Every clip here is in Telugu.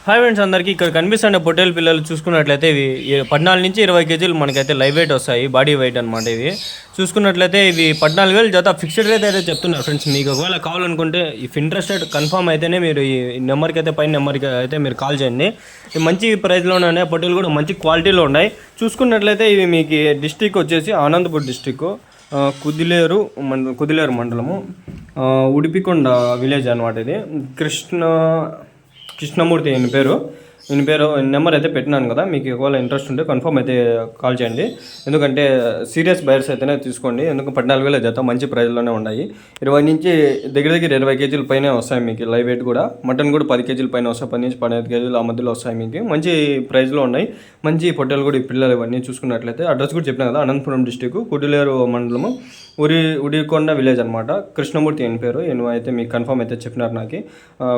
హాయ్ ఫ్రెండ్స్, అందరికీ ఇక్కడ కనిపిస్తున్న పొట్టేలు పిల్లలు చూసుకున్నట్లయితే ఇవి 14 నుంచి 20 కేజీలు మనకైతే లైవ్ వెయిట్ వస్తాయి, బాడీ వెయిట్ అనమాట. ఇవి చూసుకున్నట్లయితే ఇవి 14,000 జత ఫిక్స్డ్ రేట్ అయితే చెప్తున్నారు ఫ్రెండ్స్. మీకు ఒకవేళ కావాలనుకుంటే ఇఫ్ ఇంట్రెస్టెడ్ కన్ఫర్మ్ అయితేనే మీరు ఈ నెంబర్కి అయితే పైన నెంబర్కి అయితే మీరు కాల్ చేయండి. మంచి ప్రైస్లోనే ఉన్నాయి, పొట్టేలు కూడా మంచి క్వాలిటీలో ఉన్నాయి. చూసుకున్నట్లయితే ఇవి మీకు డిస్టిక్ వచ్చేసి అనంతపూర్ డిస్టిక్, కుదిలేరు మండలము, ఉడిపికొండ విలేజ్ అనమాట. ఇది కృష్ణమూర్తి ఈయన పేరు నెంబర్ అయితే పెట్టినాను కదా. మీకు ఒకవేళ ఇంట్రెస్ట్ ఉంటే కన్ఫర్మ్ అయితే కాల్ చేయండి. ఎందుకంటే సీరియస్ బయర్స్ అయితేనే తీసుకోండి. ఎందుకంటే 14,000 జత మంచి ప్రైస్లోనే ఉన్నాయి. 20 నుంచి దగ్గర 20 కేజీల పైన వస్తాయి మీకు లైవ్ వెయిట్ కూడా. మటన్ కూడా 10 కేజీల పైన వస్తాయి, 10 నుంచి 15 కేజీలు ఆ మధ్యలో వస్తాయి. మీకు మంచి ప్రైస్లో ఉన్నాయి. మంచి పొట్టేలు కూడా ఈ పిల్లలు ఇవన్నీ చూసుకున్నట్లయితే అడ్రస్ కూడా చెప్పినా కదా, అనంతపురం డిస్టిక్, కుడిలేరు మండలము, ఉడికొండ విలేజ్ అనమాట. కృష్ణమూర్తి ఈయన పేరు. ఈయన అయితే మీకు కన్ఫర్మ్ అయితే చెప్పినారు నాకు.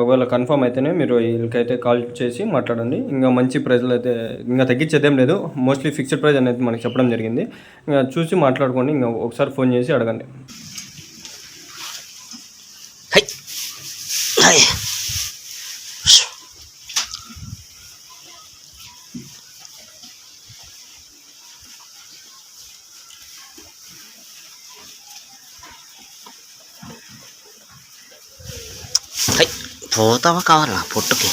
ఒకవేళ కన్ఫర్మ్ అయితేనే మీరు వీళ్ళకైతే కాల్ చేసి మాట్లాడండి. ఇంకా మంచి ప్రైస్లో అయితే ఇంకా తగ్గించేదేం లేదు, మోస్ట్లీ ఫిక్స్డ్ ప్రైస్ అనేది మనకి చెప్పడం జరిగింది. ఇంకా చూసి మాట్లాడుకోండి. ఇంకా ఒకసారి ఫోన్ చేసి అడగండి. పోతావా కావాలా పొట్టుకి?